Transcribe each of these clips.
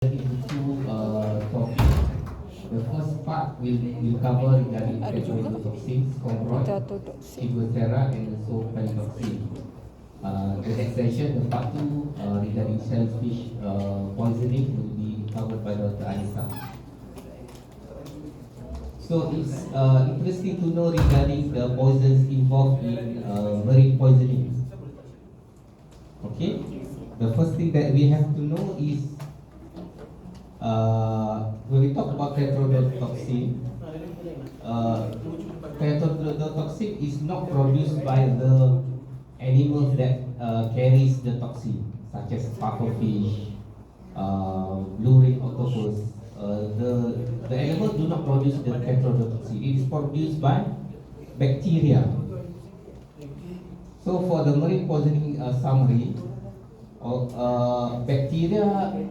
into two topics. The first part will cover regarding tetrodotoxins, chondroit, Ciguatera, and also pyridoxine. The next session, the part two regarding shellfish poisoning, will be covered by Dr. Anissa. So it's interesting to know regarding the poisons involved in marine poisoning. Okay, the first thing that we have to know is when we talk about tetrodotoxin, tetrodotoxin is not produced by the animals that carries the toxin, such as pufferfish, blue ring octopus. The animals do not produce the tetrodotoxin. It is produced by bacteria. So for the marine poisoning summary, bacteria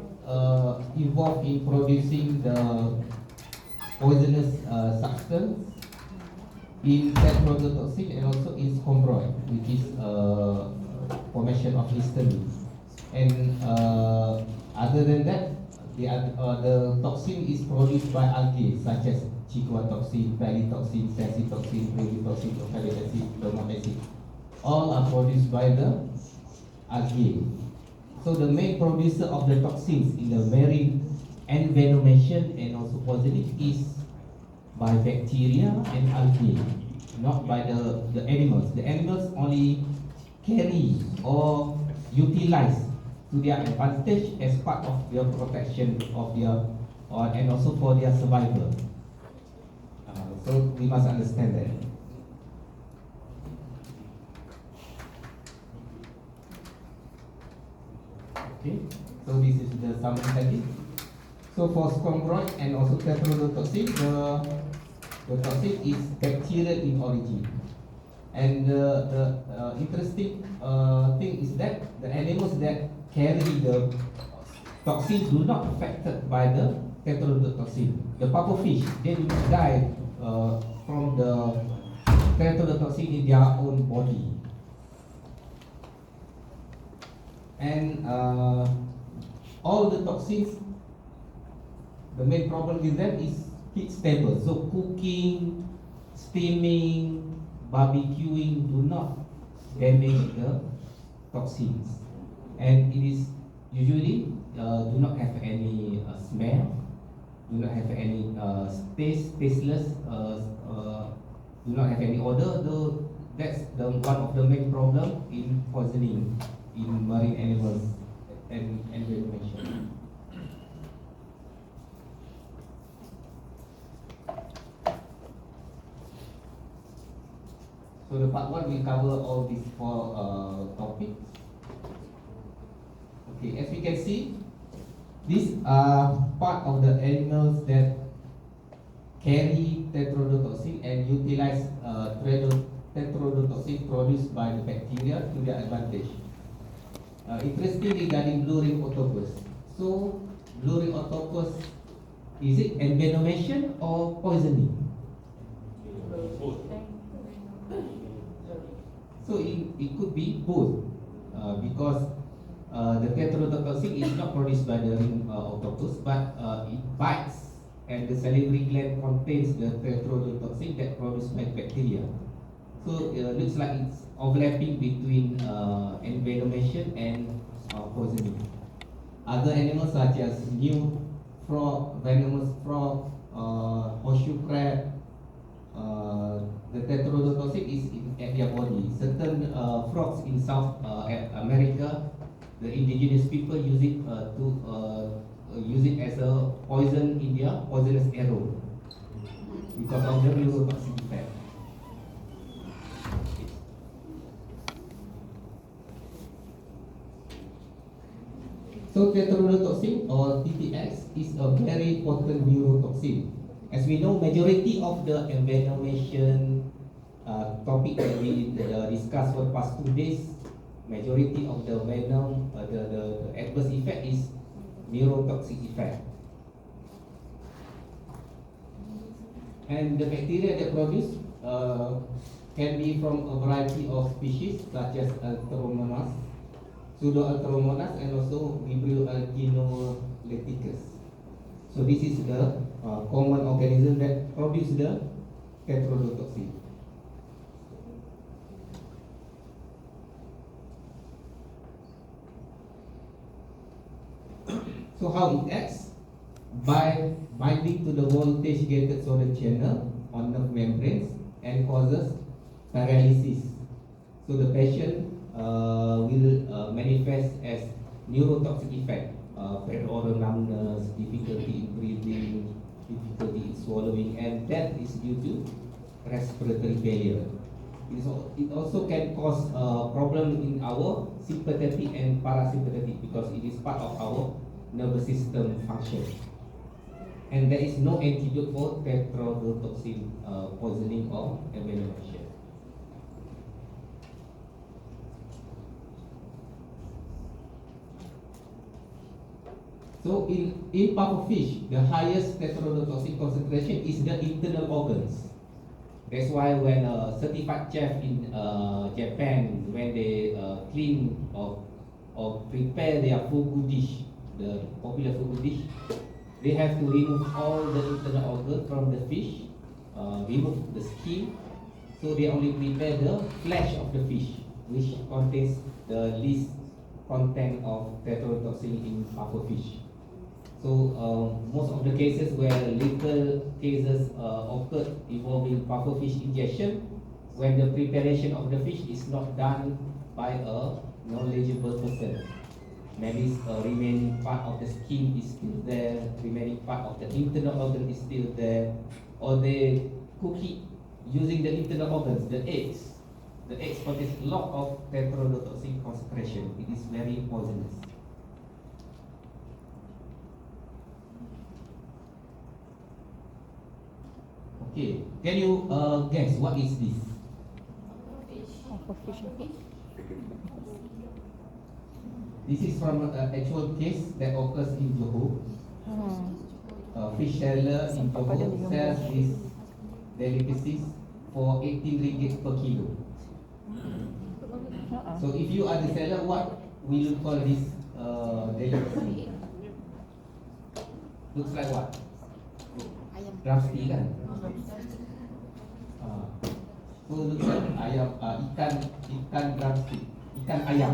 involved in producing the poisonous substance in tetrodotoxin and also in chondroit, which is formation of histamine. And other than that, the toxin is produced by algae such as cichlicotoxin, palytoxin, cecitoxin, brevitoxin, oxalic acid, domoic acid. All are produced by the algae. So the main producer of the toxins in the marine envenomation and also poisoning is by bacteria and algae, not by the animals. The animals only carry or utilize to their advantage as part of their protection of their and also for their survival. So we must understand that. Okay, so this is the summary tadi. So for chondroit and also tetrodotoxin, the toxin is bacterial in origin. And the interesting thing is that the animals that carry the toxin do not affected by the tetrodotoxin. The pufferfish, they do not die from the tetrodotoxin in their own body. And all the toxins, the main problem with them is heat stable. So cooking, steaming, barbecuing do not damage the toxins, and it is usually do not have any smell, do not have any tasteless, do not have any odor. Though that's the one of the main problem in poisoning in marine animals and environment. So the part one will cover all these four topics. Okay, as we can see, these are part of the animals that carry tetrodotoxin and utilize tetrodotoxin produced by the bacteria to their advantage. Interesting regarding blue ring octopus. So blue ring octopus, is it envenomation or poisoning? So it could be both, because the tetrodotoxin is not produced by the ring octopus, but it bites, and the salivary gland contains the tetrodotoxin that produced by bacteria. So it looks like it's overlapping between envenomation and poisoning. Other animals such as new frog, venomous frog, horseshoe crab, the tetrodotoxin is at their body. Certain frogs in South America, the indigenous people use it use it as a poison in their poisonous arrow because of the neurotoxic effect. So tetrodotoxin or TTX is a very potent neurotoxin. As we know, majority of the envenomation topic that we discussed for the past 2 days, majority of the venom, the adverse effect is neurotoxic effect. And the bacteria that produce can be from a variety of species such as Anthromonas, Pseudoanthromonas, and also Vibrio leticus. So this is the common organism that produce the tetrodotoxin. So how it acts? By binding to the voltage-gated sodium channel on nerve membranes and causes paralysis. So the patient will manifest as neurotoxic effect, perioral numbness, difficulty in breathing, difficulty in swallowing, and that is due to respiratory failure. It also can cause problem in our sympathetic and parasympathetic because it is part of our nervous system function. And there is no antidote for tetrodotoxin poisoning or envenomation. So in pufferfish, the highest tetrodotoxin concentration is the internal organs. That's why when a certified chef in Japan, when they clean or prepare their fugu dish, the popular fugu dish, they have to remove all the internal organs from the fish, remove the skin, so they only prepare the flesh of the fish, which contains the least content of tetrodotoxin in pufferfish. So most of the cases where lethal cases occurred involving pufferfish ingestion, when the preparation of the fish is not done by a knowledgeable person. Maybe remaining part of the skin is still there, remaining part of the internal organ is still there, or they cook it using the internal organs, the eggs. The eggs contains a lot of tetrodotoxin concentration. It is very poisonous. Okay, can you guess what is this? This is from an actual case that occurs in Johor. Fish seller in Johor sells these delicacies for 18 ringgit per kilo. So if you are the seller, what will you call this delicacy? Looks like what? Drumstick kan? So looks like ayam, ikan drumstick, ikan ayam.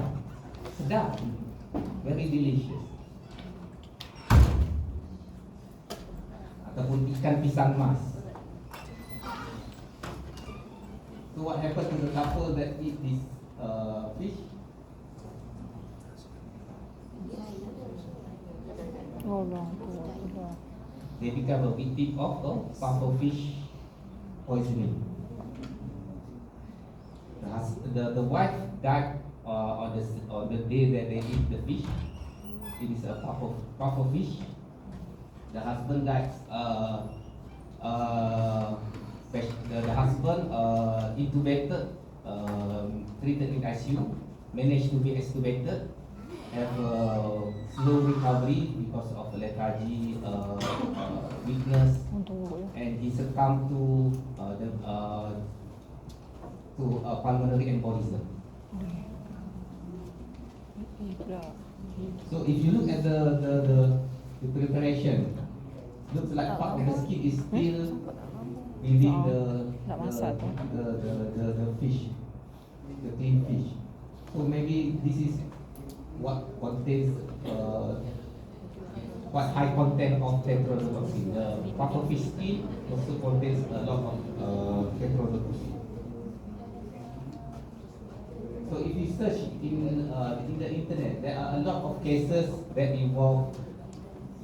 Sedap, very delicious. Ataupun ikan pisang mas. So what happened to the couple that eat this fish? They become a victim of a pufferfish poisoning. The wife died on the day that they eat the fish. It is a pufferfish. The husband died. The husband intubated, treated in ICU, managed to be extubated, have a slow recovery because of lethargy, weakness, and he succumbed to pulmonary embolism. So if you look at the preparation, looks like part of the skin is still within the fish, the clean fish. So maybe this is what contains what high content of tetrodotoxin. The pufferfish skin also contains a lot of tetrodotoxin. So if you search in the internet, there are a lot of cases that involve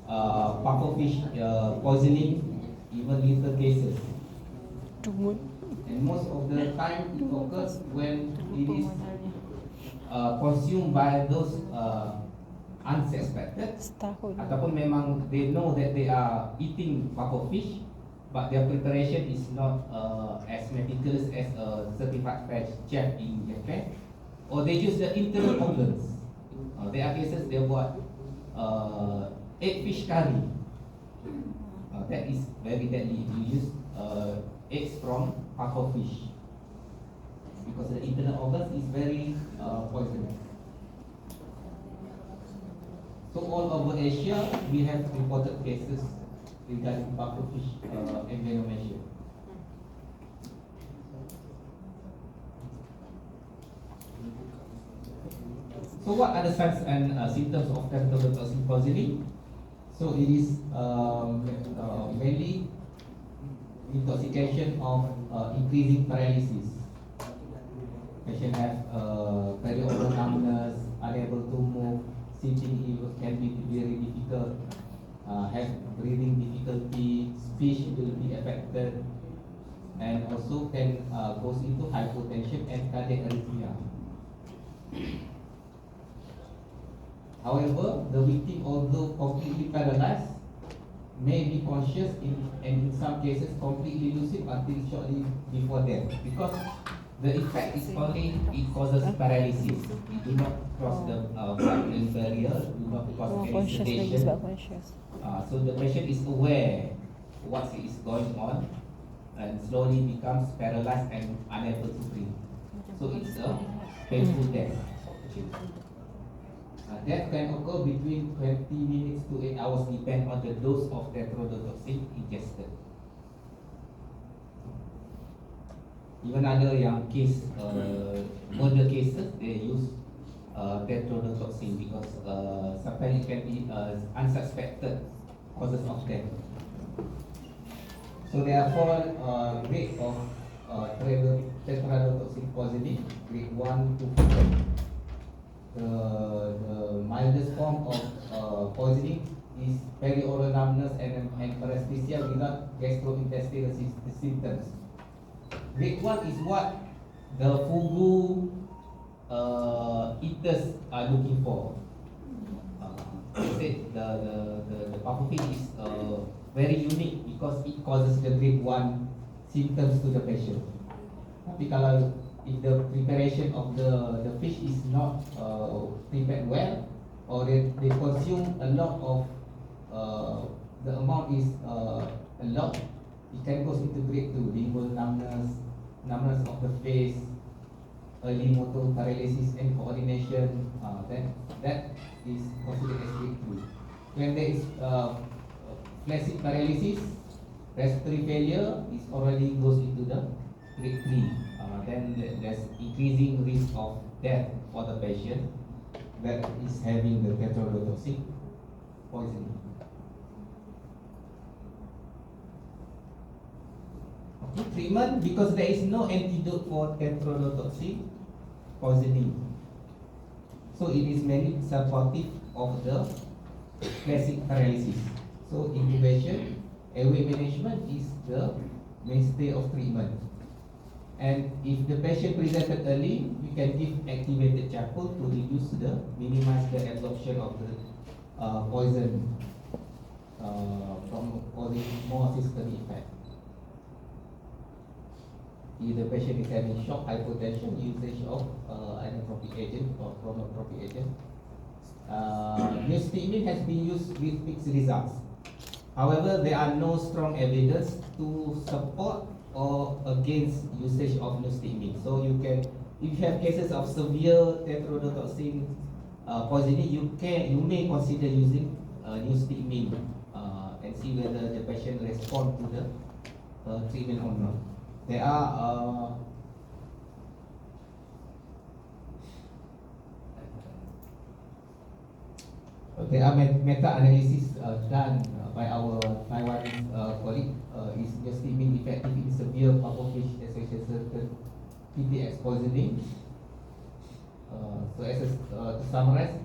pufferfish poisoning, even lethal cases. And most of the time it occurs when it is consumed by those unsuspected, ataupun memang they know that they are eating pufferfish, but their preparation is not as meticulous as a certified fresh chef in Japan, or they use the internal organs. There are cases they buat egg fish curry. That is very deadly. You use eggs from pufferfish because the internal organs is very poisonous. So all over Asia, we have reported cases regarding pufferfish envenomation. So what are the signs and symptoms of tetrodotoxin poisoning? So it is mainly intoxication of increasing paralysis. Patient have perioral numbness, unable to move, sitting can be very difficult, have breathing difficulty, speech will be affected, and also can goes into hypotension and cardiac arrhythmia. However, the victim, although completely paralyzed, may be conscious and in some cases completely lucid until shortly before death, because the effect is only it causes paralysis. It do not cross the blood-brain barrier, do not cause any sedation. So the patient is aware what is going on and slowly becomes paralyzed and unable to breathe. So it's a painful death. That can occur between 20 minutes to 8 hours, depend on the dose of tetrodotoxin ingested. Even other yang case, murder cases, they use tetrodotoxin because sometimes it can be unsuspected causes of death. So there are four grades of tetrodotoxin poisoning, grade 1 to 4. The mildest form of poisoning is perioral numbness and paresthesia without gastrointestinal symptoms. Grade 1 is what the fugu eaters are looking for. The pufferfish is very unique because it causes the grade 1 symptoms to the patient. Tapi kalau if the preparation of the fish is not prepared well, or they consume a lot of the amount is a lot, it can go into grade 2, lingual numbness, numbness of the face, early motor paralysis and coordination. That is considered as grade 2. When there is flaccid paralysis, respiratory failure is already goes into the grade 3. Then there's increasing risk of death for the patient that is having the tetrodotoxin poisoning. Okay, treatment, because there is no antidote for tetrodotoxin poisoning, so it is mainly supportive of the classic paralysis. So intubation, airway management is the mainstay of treatment. And if the patient presented early, we can give activated charcoal to minimize the absorption of the poison from causing more systemic effect. If the patient is having shock, hypotension, usage of inotropic agent or chronotropic agent. Neostigmine has been used with mixed results. However, there are no strong evidence to support or against usage of neostigmine. So you can, if you have cases of severe tetrodotoxin poisoning, you may consider using neostigmine and see whether the patient respond to the treatment or not. There are meta-analysis done by our Taiwanese colleague. Is neostigmine effective in severe pufferfish associated PTX poisoning? To summarize,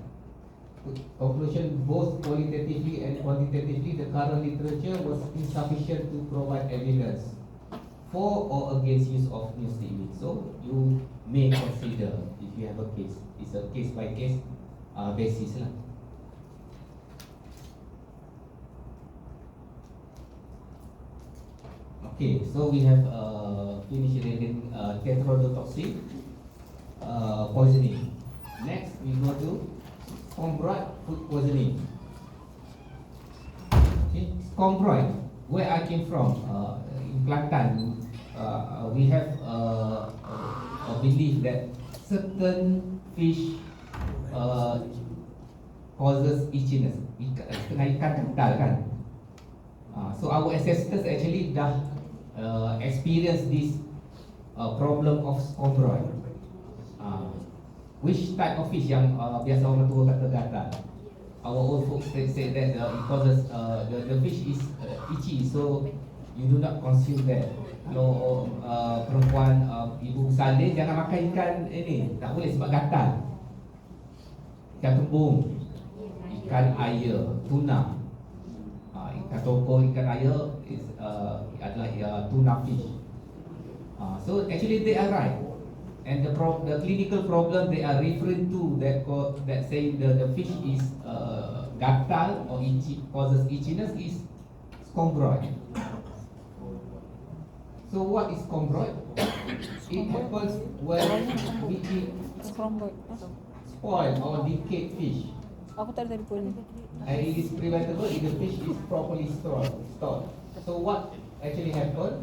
conclusion, both qualitatively and quantitatively, the current literature was insufficient to provide evidence for or against use of neostigmine. So you may consider if you have a case. It's a case by case basis lah. Okay, so we have finished reading tetrodotoxin poisoning. Next, we go to scombroid food poisoning. Okay, scombroid, where I came from, in Kelantan, we have a belief that certain fish causes itchiness. Setengah ikan kental kan. So our ancestors actually dah experience this problem of scombroid. Which type of fish yang biasa orang tua kata gatal? Our old folks say that it causes the fish is itchy, so you do not consume that. Kalau perempuan ibu salin jangan makan ikan ini, tak boleh sebab gatal. Ikan kembung, ikan air, tuna, ikan toko, ikan air adalah tuna fish. So actually they are right. And the clinical problem they are referring to that saying the fish is gatal or itchy, causes itchiness is scombroid. So what is scombroid? It happens when we eat spoiled or decayed fish. Aku tak ada telefon. And it is preventable if the fish is properly stored. So what actually happens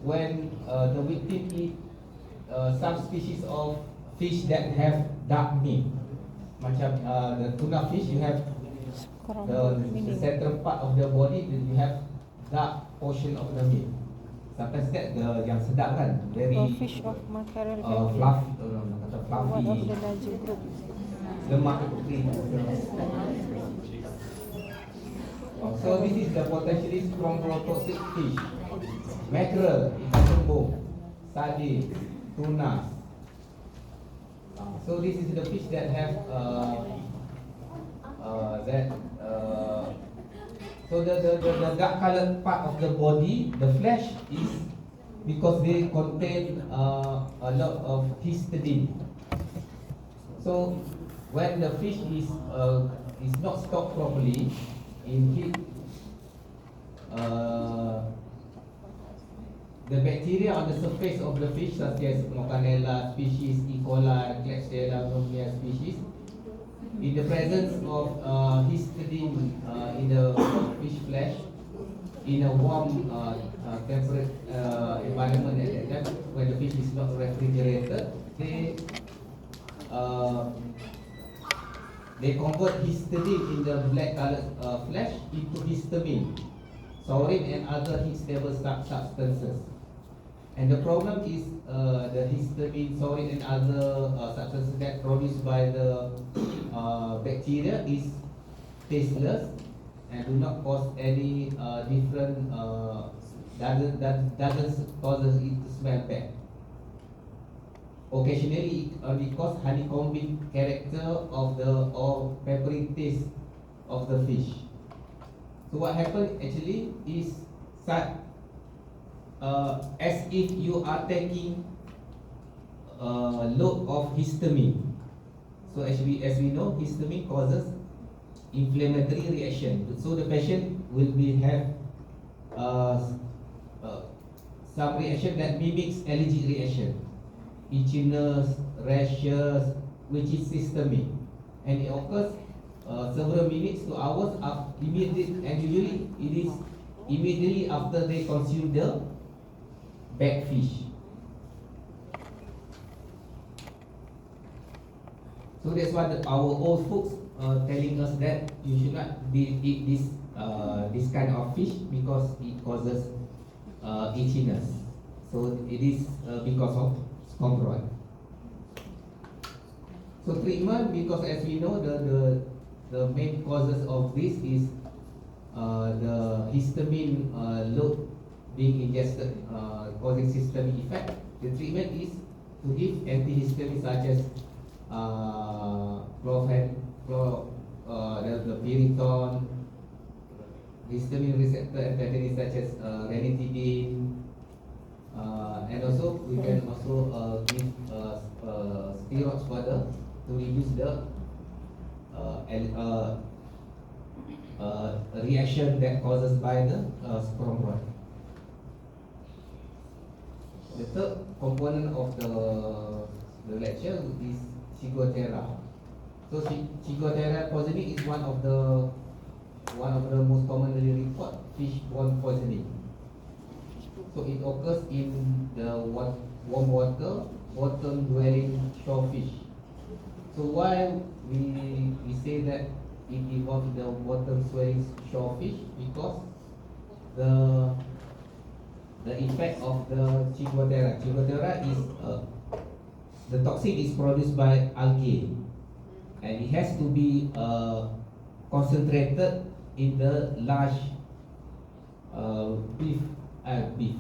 when the victim eat some species of fish that have dark meat? Macam the tuna fish, you have the central part of the body, you have dark portion of the meat. Sometimes that yang sedap kan, very fish of mackerel fluffy, what of the larger group? lemak kering. So this is the potentially scombrotoxic fish. Mackerel, ikan kembung, sardine, tuna. So this is the fish that have so the dark colored part of the body, the flesh, is because they contain a lot of histidine. So when the fish is not stocked properly in heat, the bacteria on the surface of the fish, such as Mocanella species, E. coli, Klebsiella pneumoniae species, in the presence of histidine in the fish flesh, in a warm temperate environment at that time, when the fish is not refrigerated, they convert histidine in the black colored flesh into histamine, saurine and other heat-stable substances. And the problem is the histamine, saurine and other substances that produced by the bacteria is tasteless and do not cause any different, doesn't cause it to smell bad. Occasionally it only cause honeycombing character of the or peppery taste of the fish. So what happened actually is as if you are taking a load of histamine. So actually, as we know, histamine causes inflammatory reaction. So the patient will have some reaction that mimics allergic reaction, itchiness, rashes, which is systemic, and it occurs several minutes to hours immediately, and usually it is immediately after they consume the bag fish. So that's why our old folks telling us that you should not eat this kind of fish because it causes itchiness. So it is because of scombroid. So treatment, because as we know the main causes of this is the histamine load being ingested, causing systemic effect. The treatment is to give antihistamine such as the Piriton, histamine receptor antagonists such as ranitidine, and also we can also give steroids further to reduce the reaction that causes by the scombroid. The third component of the lecture is Ciguatera. So Ciguatera poisoning is one of the most commonly reported fish-borne poisoning. So it occurs in the warm water, bottom-dwelling shore fish. So while we say that it involves the water swelling shorefish because the effect of the Chiguatera. Chiguatera is the toxin is produced by algae, and it has to be concentrated in the large beef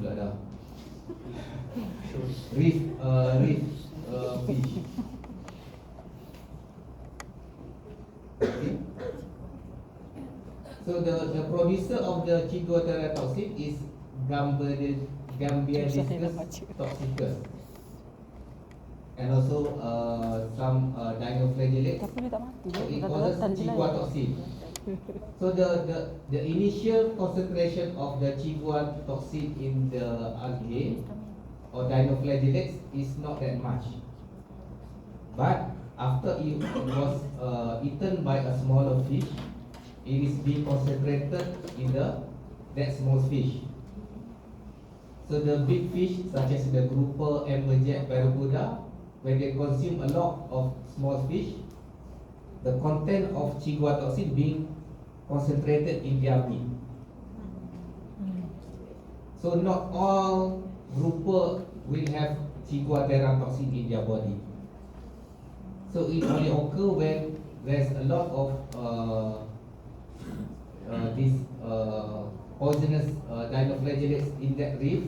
lah dah. Reef fish. Okay. So the producer of the Chiguatera toxin is Gambianiscus toxicus, and also some dinoflagellates. Tapi dia tak mati. So it Dia causes datang je lah. chiguatoxin. So the initial concentration of the chiguatoxin in the algae or dinoflagellates is not that much, but after it was eaten by a smaller fish, it is being concentrated in that small fish. So the big fish such as the grouper, amberjack, barracuda, when they consume a lot of small fish, the content of chiguatoxin being concentrated in their meat. So not all grouper will have Chiguatera toxin in their body. So it only occur when there's a lot of these poisonous dinoflagellates in that reef.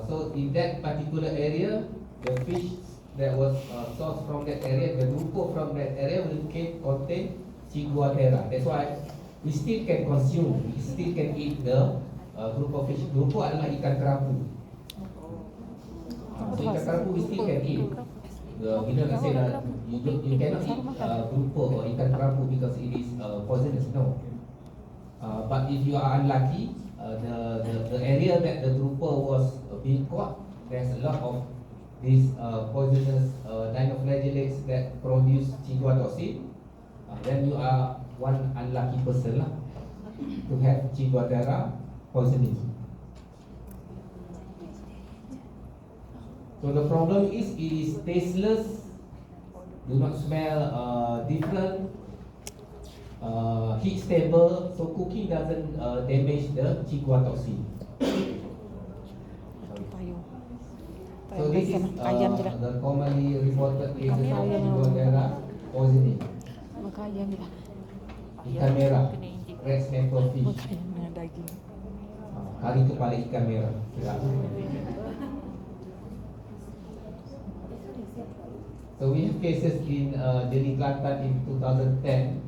So in that particular area, the fish that was sourced from that area, the grouper from that area will contain Chiguatera. That's why we still can consume, we still can eat the grouper fish. Grouper adalah ikan kerapu. So ikan kerapu we still can eat. We don't say that you cannot eat grouper or ikan kerapu because it is poisonous. No. But if you are unlucky, the area that the grouper was being caught, there's a lot of these poisonous dinoflagellates that produce chiguatoxin. Then you are one unlucky person lah to have Chiguatera poisoning. So the problem is it is tasteless, do not smell different, heat stable, so cooking doesn't damage the chiguatoxin. Payung. So this is ayam je lah. the commonly reported cases of Ayam. Chiguatera poisoning. Makan ayam je lah. Ikan merah, red snapper fish, Makan ayam dengan daging. kari kepala ikan merah. Sedap. So we have cases in Deli Kelantan in 2010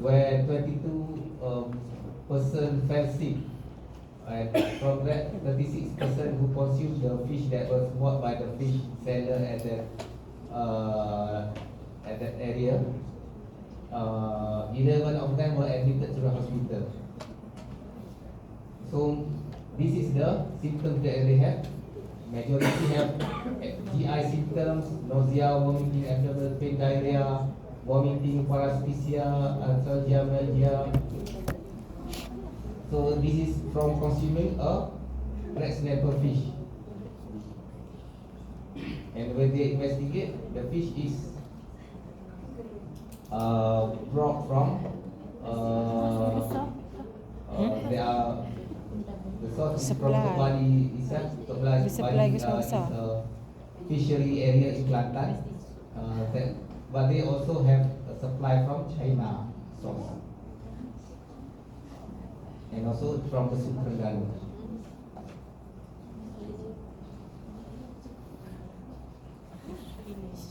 where 22 person fell sick, and from that 36 person who consumed the fish that was bought by the fish seller at that area, 11 of them were admitted to the hospital. So this is the symptoms that they have. Majority have GI symptoms, nausea, vomiting, abdominal pain, diarrhea, vomiting, paresthesia, arthralgia, myalgia. So this is from consuming a red snapper fish. And when they investigate, the fish is brought from they are the source is from Supply. Bali itself. Di supply ke Bali Selangor. is a fishery area in Kelantan, but they also have a supply from China source and also from the Terengganu.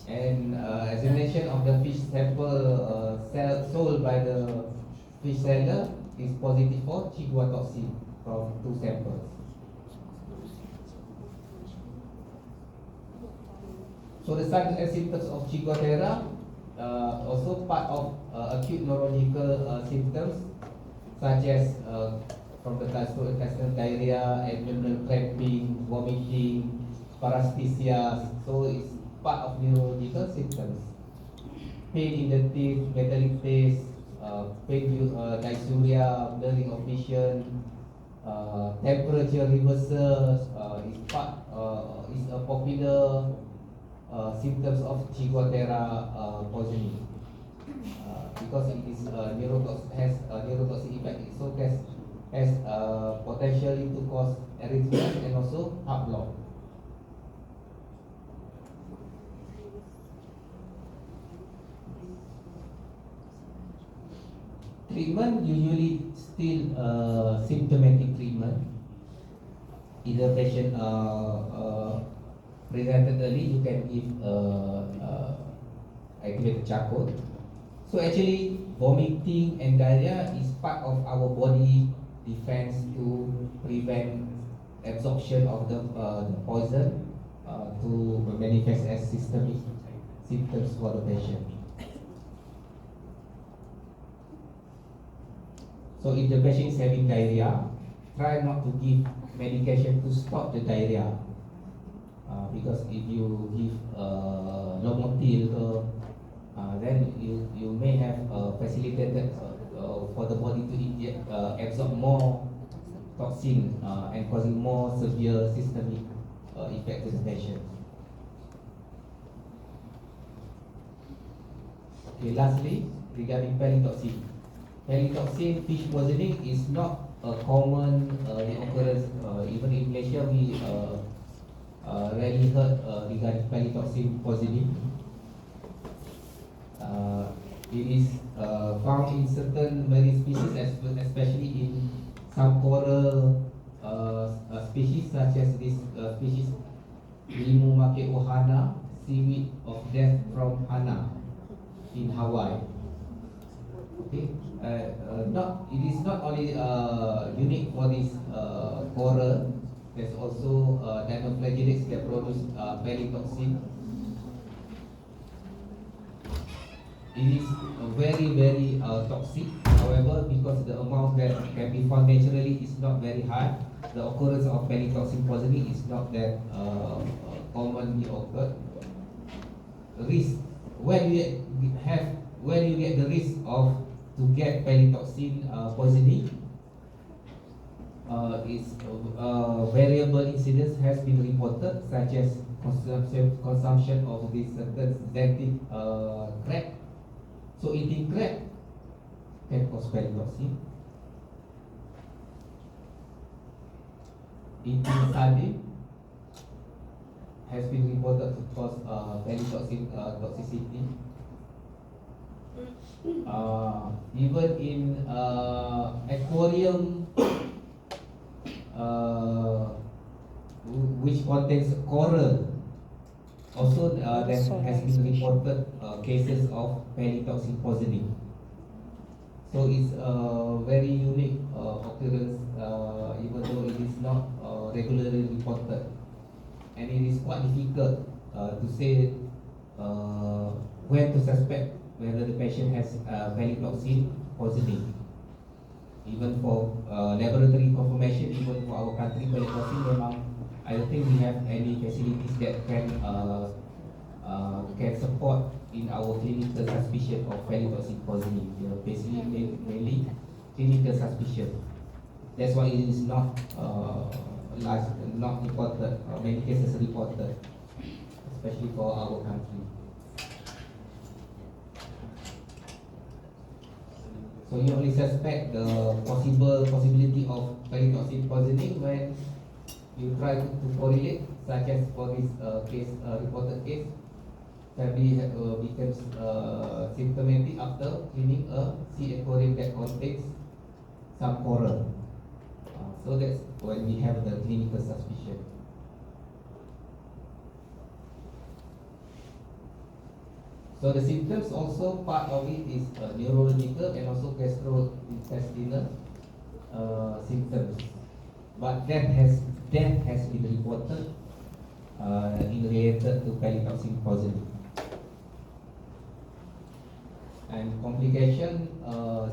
And examination of the fish sample sold by the fish seller is positive for chiguatoxin from 2 samples. So the signs and symptoms of Chiguatera also part of acute neurological symptoms such as from the gastrointestinal diarrhea, abdominal cramping, vomiting, paresthesia. So it's part of neurological symptoms. Pain in the teeth, metallic taste, pain, dysuria, blurring of vision, temperature reversal is a popular symptoms of Chiguatera poisoning. Because it is has a neurotoxic effect, it so has potentially to cause arrhythmias and also heart block. Treatment usually still symptomatic treatment. Either patient presented early, you can give activated charcoal. So actually, vomiting and diarrhea is part of our body defense to prevent absorption of the poison to manifest as systemic symptoms for the patient. So if the patient is having diarrhea, try not to give medication to stop the diarrhea. Because if you give Lomotil, then you may have facilitated for the body to inject, absorb more toxin and causing more severe systemic effect to the patient. Okay, lastly, regarding peritoxin. Peritoxin fish poisoning is not a common occurrence. Even in Malaysia, we rarely heard regarding peritoxin poisoning. It is found in certain marine species, especially in some coral species, such as this species Limumake ohana, seaweed of death from Hana in Hawaii. Okay, it is not only unique for this coral. There's also dinoflagellates that produce peritoxin. It is very toxic. However, because the amount that can be found naturally is not very high, the occurrence of peritoxin poisoning is not that commonly occurred. Risk when you get the risk of to get peritoxin poisoning is variable incidence has been reported, such as consumption of this certain xanthic crab. So eating crab can cause peritoxin. Eating sardine has been reported to cause peritoxin toxicity. Even in aquarium which contains coral, also there has been reported cases of peritoxin poisoning. So it's a very unique occurrence, even though it is not regularly reported, and it is quite difficult to say when to suspect whether the patient has peritoxin poisoning. Even for laboratory confirmation, even for our country, peritoxin memang I don't think we have any facilities that can support in our clinical suspicion of peritoxin poisoning. Basically, mainly clinical suspicion. That's why it is not not reported. Many cases reported, especially for our country. So you only suspect the possibility of peritoxin poisoning when you try to correlate, such as for this reported case. Family becomes symptomatic after cleaning a sea aquarium that contains some coral. So that's when we have the clinical suspicion. So the symptoms, also part of it is neurological and also gastrointestinal symptoms. But death has been reported in related to peritoxin poisoning. And complication,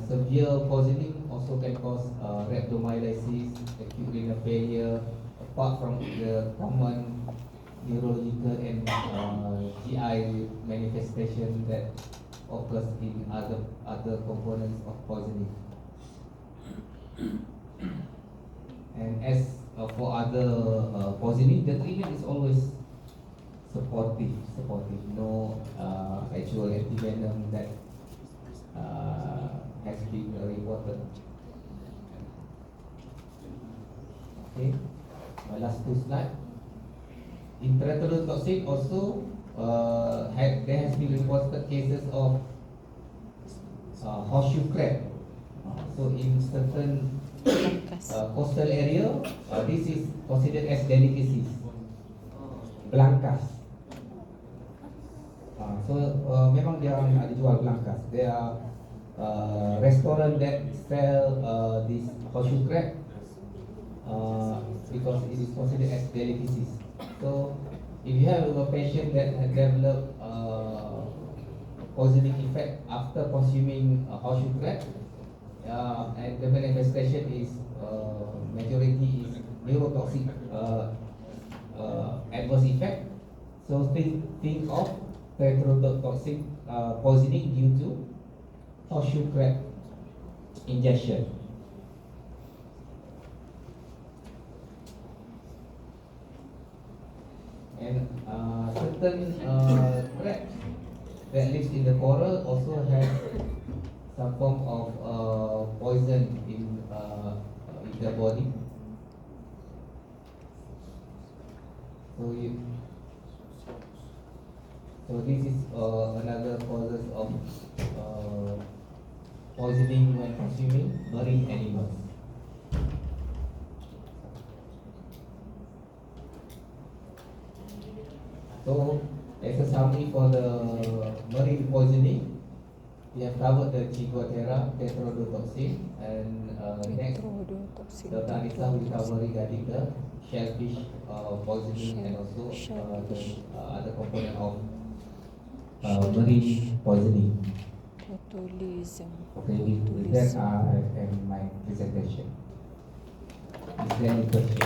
severe poisoning also can cause rhabdomyolysis, acute renal failure, apart from the common neurological and GI manifestation that occurs in other components of poisoning. And as for other poisoning, the treatment is always supportive. No actual antivenom that has been reported. Okay, my last two slides. In tetrodotoxin also, there has been reported cases of horseshoe crab. So in certain Langkas. coastal area, this is considered as delicacies. Blancas. So memang dia orang ada jual blancas. There are restaurant that sell this horseshoe crab because it is considered as delicacies. So if you have a patient that has developed poisoning effect after consuming horseshoe crab, and the manifestation is majority is neurotoxic adverse effect. So think of tetrodotoxic poisoning due to horseshoe crab ingestion. And certain crabs that lives in the coral also have some form of poison in their body. So this is another causes of poisoning when consuming marine animals. So as a summary for the marine poisoning, we have covered the Chicotera, tetrodotoxin, and next Tetrodotoxin. Dr. Anissa will cover regarding the shellfish poisoning and also Shellfish. the other component of marine poisoning. Botulism. Okay, with that I end my presentation. Is there any question?